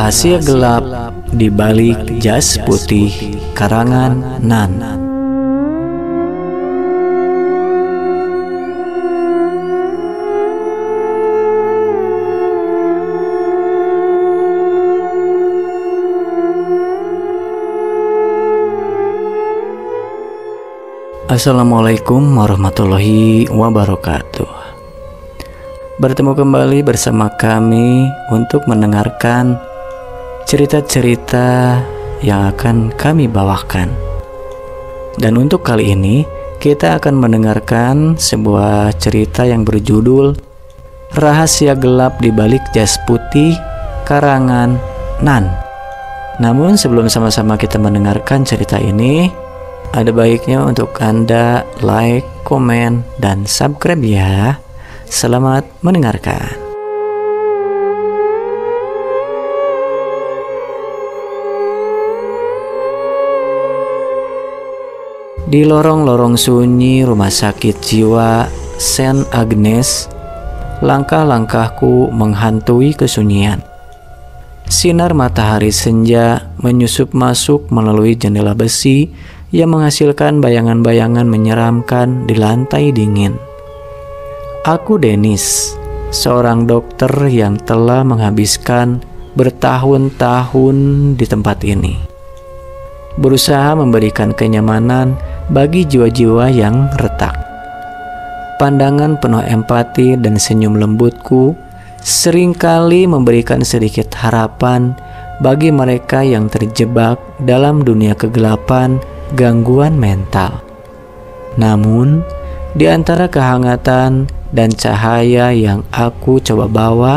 Rahasia gelap di balik jas putih karangan Nan. Assalamualaikum warahmatullahi wabarakatuh. Bertemu kembali bersama kami untuk mendengarkan cerita-cerita yang akan kami bawakan. Dan untuk kali ini kita akan mendengarkan sebuah cerita yang berjudul Rahasia Gelap di Balik Jas Putih karangan Nan. Namun sebelum sama-sama kita mendengarkan cerita ini, ada baiknya untuk Anda like, komen, dan subscribe ya. Selamat mendengarkan. Di lorong-lorong sunyi rumah sakit jiwa Saint Agnes, langkah-langkahku menghantui kesunyian. Sinar matahari senja menyusup masuk melalui jendela besi yang menghasilkan bayangan-bayangan menyeramkan di lantai dingin. Aku Dennis, seorang dokter yang telah menghabiskan bertahun-tahun di tempat ini, berusaha memberikan kenyamanan bagi jiwa-jiwa yang retak. Pandangan penuh empati dan senyum lembutku seringkali memberikan sedikit harapan bagi mereka yang terjebak dalam dunia kegelapan gangguan mental. Namun, di antara kehangatan dan cahaya yang aku coba bawa,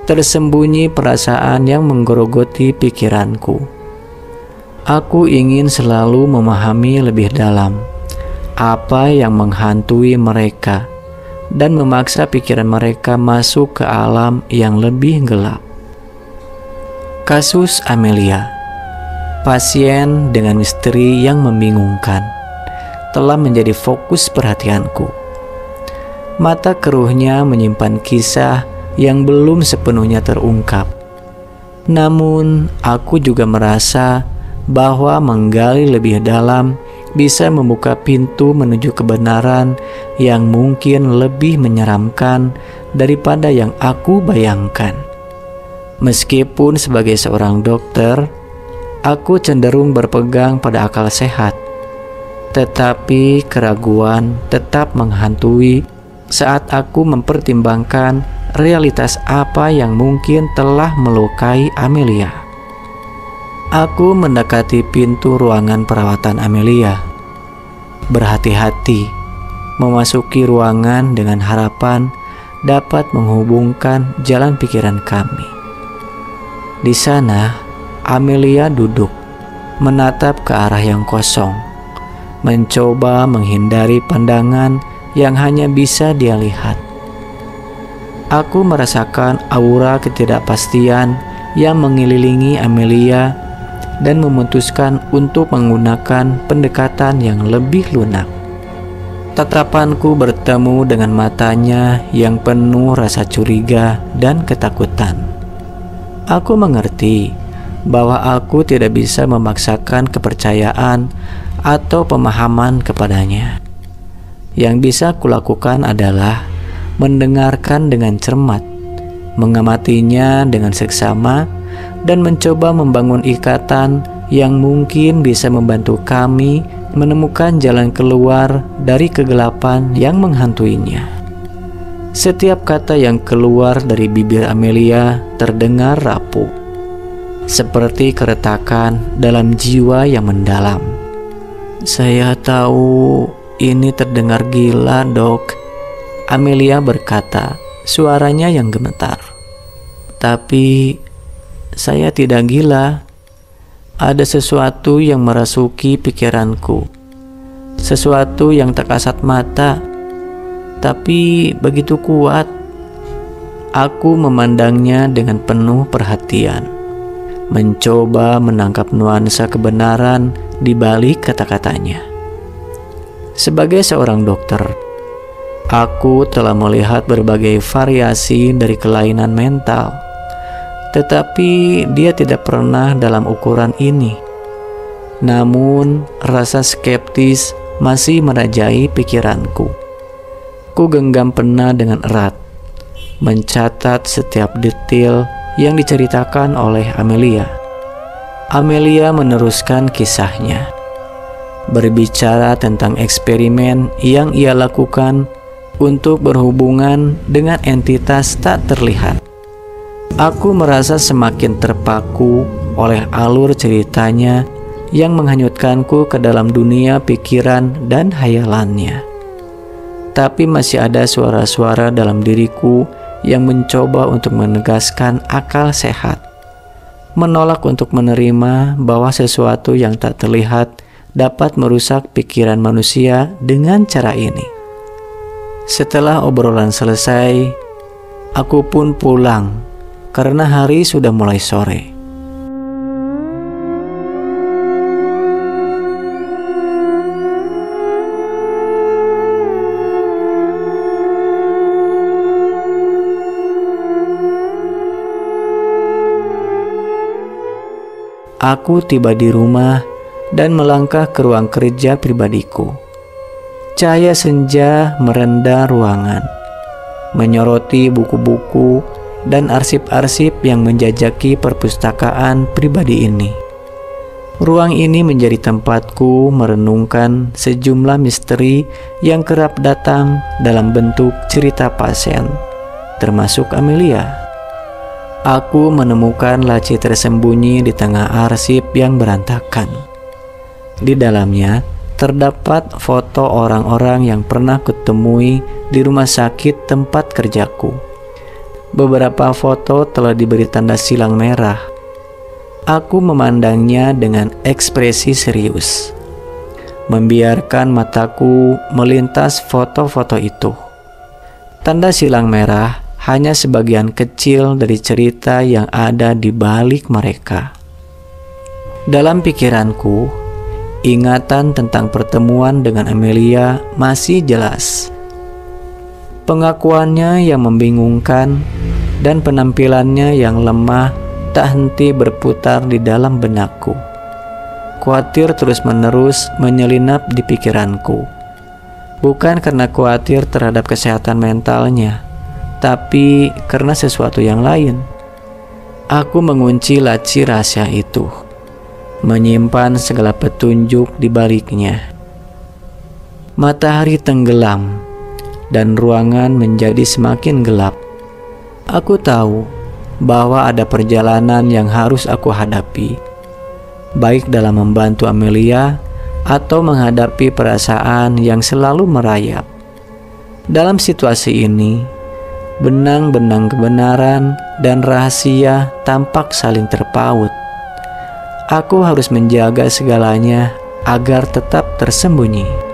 tersembunyi perasaan yang menggerogoti pikiranku. Aku ingin selalu memahami lebih dalam apa yang menghantui mereka dan memaksa pikiran mereka masuk ke alam yang lebih gelap. Kasus Amelia, pasien dengan misteri yang membingungkan, telah menjadi fokus perhatianku. Mata keruhnya menyimpan kisah yang belum sepenuhnya terungkap. Namun, aku juga merasa bahwa menggali lebih dalam bisa membuka pintu menuju kebenaran yang mungkin lebih menyeramkan daripada yang aku bayangkan. Meskipun sebagai seorang dokter, aku cenderung berpegang pada akal sehat, tetapi keraguan tetap menghantui saat aku mempertimbangkan realitas apa yang mungkin telah melukai Amelia. Aku mendekati pintu ruangan perawatan Amelia, berhati-hati memasuki ruangan dengan harapan dapat menghubungkan jalan pikiran kami. Di sana, Amelia duduk, menatap ke arah yang kosong, mencoba menghindari pandangan yang hanya bisa dia lihat. Aku merasakan aura ketidakpastian yang mengelilingi Amelia dan memutuskan untuk menggunakan pendekatan yang lebih lunak. Tatapanku bertemu dengan matanya yang penuh rasa curiga dan ketakutan. Aku mengerti bahwa aku tidak bisa memaksakan kepercayaan atau pemahaman kepadanya. Yang bisa kulakukan adalah mendengarkan dengan cermat, mengamatinya dengan seksama, dan mencoba membangun ikatan yang mungkin bisa membantu kami menemukan jalan keluar dari kegelapan yang menghantuinya. Setiap kata yang keluar dari bibir Amelia terdengar rapuh, seperti keretakan dalam jiwa yang mendalam. Saya tahu ini terdengar gila, Dok, Amelia berkata, suaranya yang gemetar. Tapi saya tidak gila. Ada sesuatu yang merasuki pikiranku, sesuatu yang tak kasat mata, tapi begitu kuat. Aku memandangnya dengan penuh perhatian, mencoba menangkap nuansa kebenaran di balik kata-katanya. Sebagai seorang dokter, aku telah melihat berbagai variasi dari kelainan mental, tetapi dia tidak pernah dalam ukuran ini. Namun, rasa skeptis masih merajai pikiranku. Ku genggam pena dengan erat, mencatat setiap detail yang diceritakan oleh Amelia. Amelia meneruskan kisahnya, berbicara tentang eksperimen yang ia lakukan untuk berhubungan dengan entitas tak terlihat. Aku merasa semakin terpaku oleh alur ceritanya yang menghanyutkanku ke dalam dunia pikiran dan hayalannya. Tapi masih ada suara-suara dalam diriku yang mencoba untuk menegaskan akal sehat, menolak untuk menerima bahwa sesuatu yang tak terlihat dapat merusak pikiran manusia dengan cara ini. Setelah obrolan selesai, aku pun pulang karena hari sudah mulai sore. Aku tiba di rumah dan melangkah ke ruang kerja pribadiku. Cahaya senja merenda ruangan, menyoroti buku-buku dan arsip-arsip yang menjajaki perpustakaan pribadi ini. Ruang ini menjadi tempatku merenungkan sejumlah misteri yang kerap datang dalam bentuk cerita pasien, termasuk Amelia. Aku menemukan laci tersembunyi di tengah arsip yang berantakan. Di dalamnya terdapat foto orang-orang yang pernah kutemui di rumah sakit tempat kerjaku. Beberapa foto telah diberi tanda silang merah. Aku memandangnya dengan ekspresi serius, membiarkan mataku melintas foto-foto itu. Tanda silang merah hanya sebagian kecil dari cerita yang ada di balik mereka. Dalam pikiranku, ingatan tentang pertemuan dengan Amelia masih jelas. Pengakuannya yang membingungkan dan penampilannya yang lemah tak henti berputar di dalam benakku. Khawatir terus-menerus menyelinap di pikiranku. Bukan karena khawatir terhadap kesehatan mentalnya, tapi karena sesuatu yang lain. Aku mengunci laci rahasia itu, menyimpan segala petunjuk di baliknya. Matahari tenggelam dan ruangan menjadi semakin gelap. Aku tahu bahwa ada perjalanan yang harus aku hadapi, baik dalam membantu Amelia atau menghadapi perasaan yang selalu merayap. Dalam situasi ini, benang-benang kebenaran dan rahasia tampak saling terpaut. Aku harus menjaga segalanya agar tetap tersembunyi.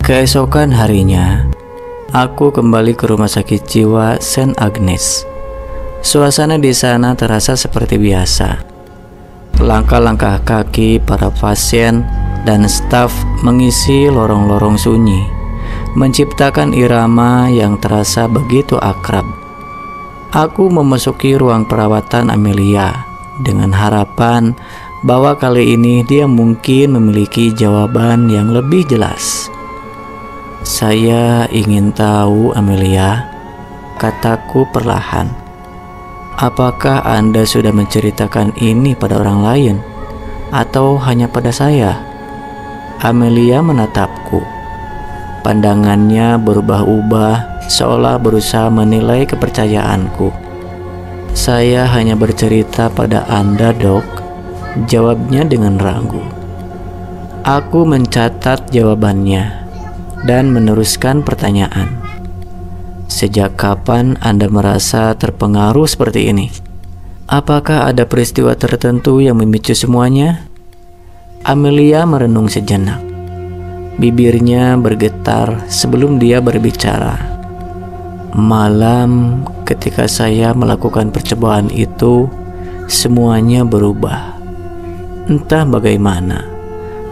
Keesokan harinya, aku kembali ke rumah sakit jiwa Saint Agnes. Suasana di sana terasa seperti biasa. Langkah-langkah kaki para pasien dan staf mengisi lorong-lorong sunyi, menciptakan irama yang terasa begitu akrab. Aku memasuki ruang perawatan Amelia dengan harapan bahwa kali ini dia mungkin memiliki jawaban yang lebih jelas. "Saya ingin tahu, Amelia," kataku perlahan. "Apakah Anda sudah menceritakan ini pada orang lain atau hanya pada saya?" Amelia menatapku. Pandangannya berubah-ubah seolah berusaha menilai kepercayaanku. "Saya hanya bercerita pada Anda, Dok," jawabnya dengan ragu. Aku mencatat jawabannya dan meneruskan pertanyaan. "Sejak kapan Anda merasa terpengaruh seperti ini? Apakah ada peristiwa tertentu yang memicu semuanya?" Amelia merenung sejenak. Bibirnya bergetar sebelum dia berbicara. Malam ketika saya melakukan percobaan itu, semuanya berubah. Entah bagaimana,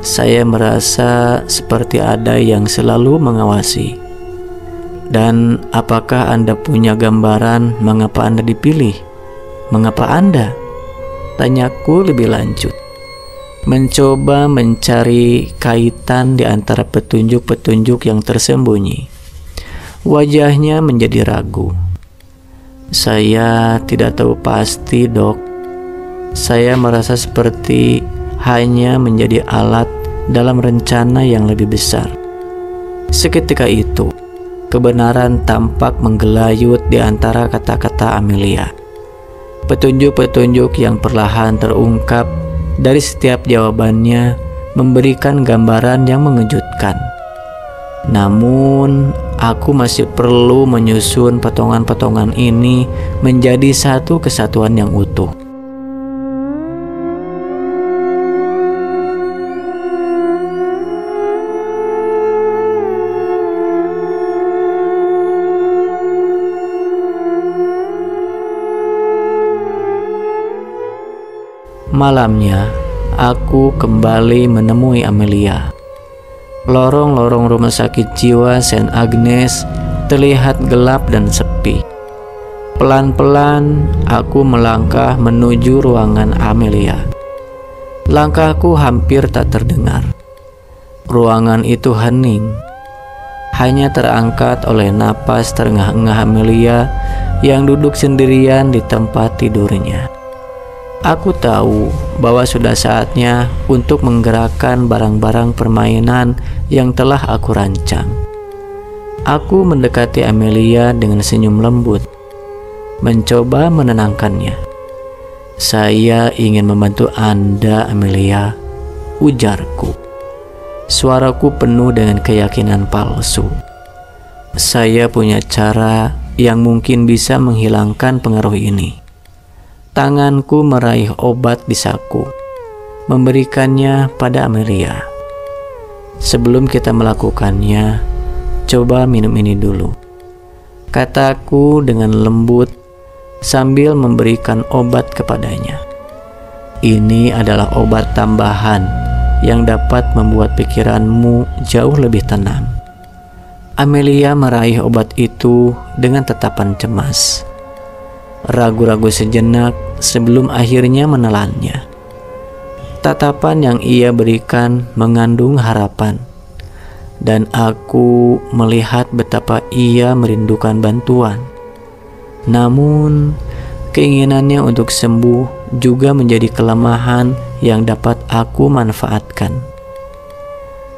saya merasa seperti ada yang selalu mengawasi. Dan apakah Anda punya gambaran mengapa Anda dipilih? Mengapa Anda? Tanyaku lebih lanjut, mencoba mencari kaitan di antara petunjuk-petunjuk yang tersembunyi. Wajahnya menjadi ragu. Saya tidak tahu pasti, Dok. Saya merasa seperti hanya menjadi alat dalam rencana yang lebih besar. Seketika itu, kebenaran tampak menggelayut di antara kata-kata Amelia. Petunjuk-petunjuk yang perlahan terungkap dari setiap jawabannya memberikan gambaran yang mengejutkan. Namun, aku masih perlu menyusun potongan-potongan ini menjadi satu kesatuan yang utuh. Malamnya, aku kembali menemui Amelia. Lorong-lorong rumah sakit jiwa Saint Agnes terlihat gelap dan sepi. Pelan-pelan aku melangkah menuju ruangan Amelia. Langkahku hampir tak terdengar. Ruangan itu hening, hanya terangkat oleh napas terengah-engah Amelia yang duduk sendirian di tempat tidurnya. Aku tahu bahwa sudah saatnya untuk menggerakkan barang-barang permainan yang telah aku rancang. Aku mendekati Amelia dengan senyum lembut, mencoba menenangkannya. "Saya ingin membantu Anda, Amelia," ujarku. Suaraku penuh dengan keyakinan palsu. "Saya punya cara yang mungkin bisa menghilangkan pengaruh ini." Tanganku meraih obat di saku, memberikannya pada Amelia. "Sebelum kita melakukannya, coba minum ini dulu," kataku dengan lembut sambil memberikan obat kepadanya. "Ini adalah obat tambahan yang dapat membuat pikiranmu jauh lebih tenang." Amelia meraih obat itu dengan tatapan cemas, ragu-ragu sejenak sebelum akhirnya menelannya. Tatapan yang ia berikan mengandung harapan, dan aku melihat betapa ia merindukan bantuan. Namun, keinginannya untuk sembuh juga menjadi kelemahan yang dapat aku manfaatkan.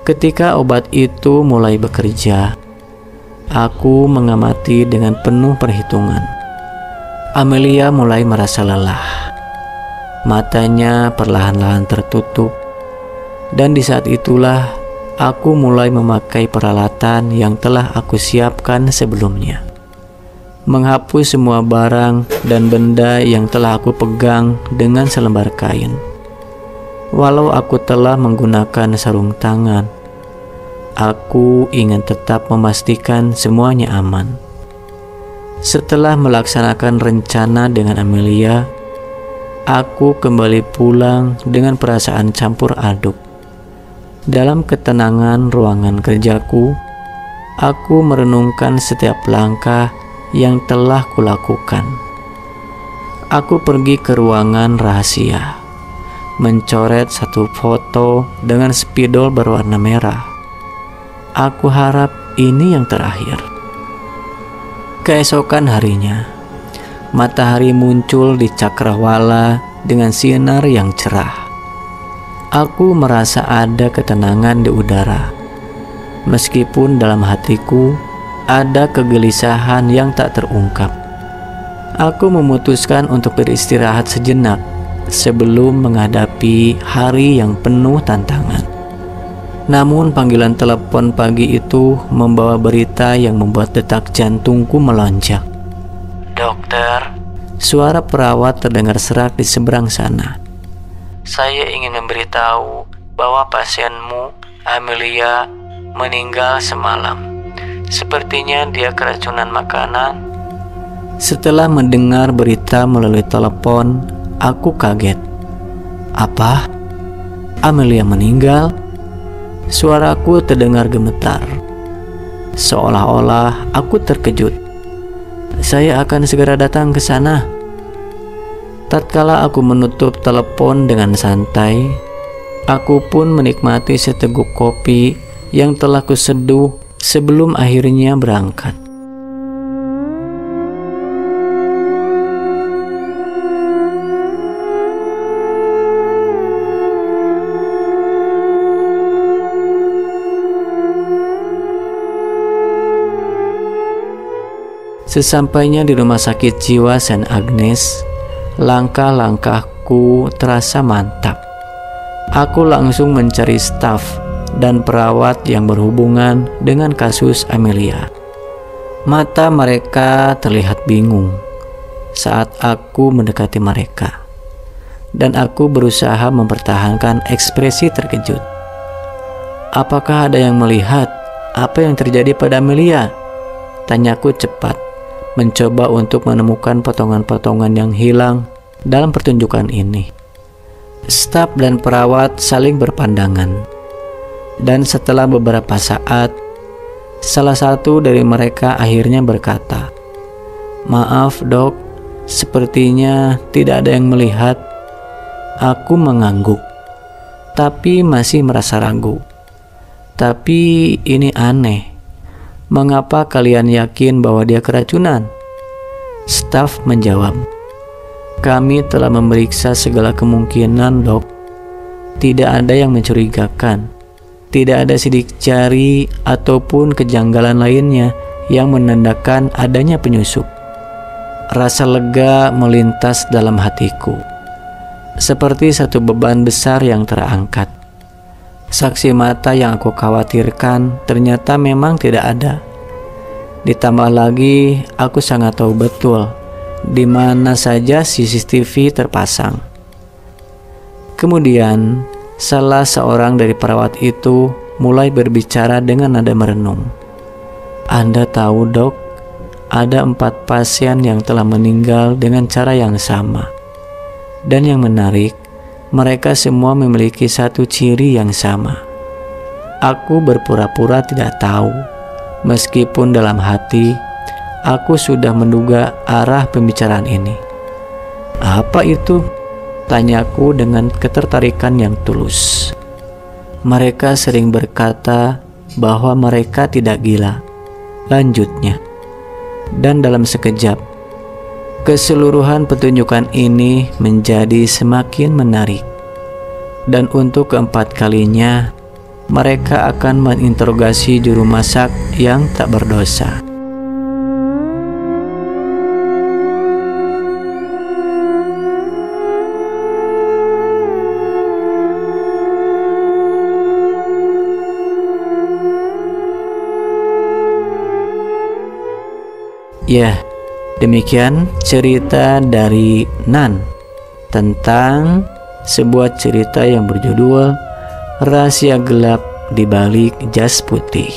Ketika obat itu mulai bekerja, aku mengamati dengan penuh perhitungan. Amelia mulai merasa lelah. Matanya perlahan-lahan tertutup, dan di saat itulah aku mulai memakai peralatan yang telah aku siapkan sebelumnya. Menghapus semua barang dan benda yang telah aku pegang dengan selembar kain. Walau aku telah menggunakan sarung tangan, aku ingin tetap memastikan semuanya aman. Setelah melaksanakan rencana dengan Amelia, aku kembali pulang dengan perasaan campur aduk. Dalam ketenangan ruangan kerjaku, aku merenungkan setiap langkah yang telah kulakukan. Aku pergi ke ruangan rahasia, mencoret satu foto dengan spidol berwarna merah. Aku harap ini yang terakhir. Keesokan harinya, matahari muncul di cakrawala dengan sinar yang cerah. Aku merasa ada ketenangan di udara, meskipun dalam hatiku ada kegelisahan yang tak terungkap. Aku memutuskan untuk beristirahat sejenak sebelum menghadapi hari yang penuh tantangan. Namun panggilan telepon pagi itu membawa berita yang membuat detak jantungku melonjak. "Dokter," suara perawat terdengar serak di seberang sana. "Saya ingin memberitahu bahwa pasienmu, Amelia, meninggal semalam. Sepertinya dia keracunan makanan. Setelah mendengar berita melalui telepon, aku kaget. Apa? Amelia meninggal? Suaraku terdengar gemetar. Seolah-olah aku terkejut. Saya akan segera datang ke sana. Tatkala aku menutup telepon dengan santai, aku pun menikmati seteguk kopi yang telah kuseduh sebelum akhirnya berangkat. Sesampainya di rumah sakit jiwa Saint Agnes, langkah-langkahku terasa mantap. Aku langsung mencari staf dan perawat yang berhubungan dengan kasus Amelia. Mata mereka terlihat bingung saat aku mendekati mereka, dan aku berusaha mempertahankan ekspresi terkejut. Apakah ada yang melihat apa yang terjadi pada Amelia? Tanyaku cepat, mencoba untuk menemukan potongan-potongan yang hilang dalam pertunjukan ini. Staf dan perawat saling berpandangan, dan setelah beberapa saat, salah satu dari mereka akhirnya berkata, "Maaf dok, sepertinya tidak ada yang melihat." Aku mengangguk, tapi masih merasa ragu. Tapi ini aneh. Mengapa kalian yakin bahwa dia keracunan? Staf menjawab, "Kami telah memeriksa segala kemungkinan, dok. Tidak ada yang mencurigakan. Tidak ada sidik jari ataupun kejanggalan lainnya yang menandakan adanya penyusup." Rasa lega melintas dalam hatiku, seperti satu beban besar yang terangkat. Saksi mata yang aku khawatirkan ternyata memang tidak ada. Ditambah lagi, aku sangat tahu betul di mana saja CCTV terpasang. Kemudian, salah seorang dari perawat itu mulai berbicara dengan nada merenung. "Anda tahu dok, ada 4 pasien yang telah meninggal dengan cara yang sama. Dan yang menarik, mereka semua memiliki satu ciri yang sama." Aku berpura-pura tidak tahu, meskipun dalam hati aku sudah menduga arah pembicaraan ini. "Apa itu?" tanyaku dengan ketertarikan yang tulus. "Mereka sering berkata bahwa mereka tidak gila," lanjutnya. Dan dalam sekejap, keseluruhan pertunjukan ini menjadi semakin menarik. Dan untuk keempat kalinya, mereka akan menginterogasi juru masak yang tak berdosa. Ya, demikian cerita dari Nan tentang sebuah cerita yang berjudul Rahasia Gelap di Balik Jas Putih.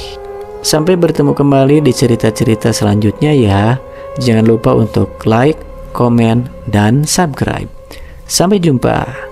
Sampai bertemu kembali di cerita-cerita selanjutnya ya. Jangan lupa untuk like, komen, dan subscribe. Sampai jumpa.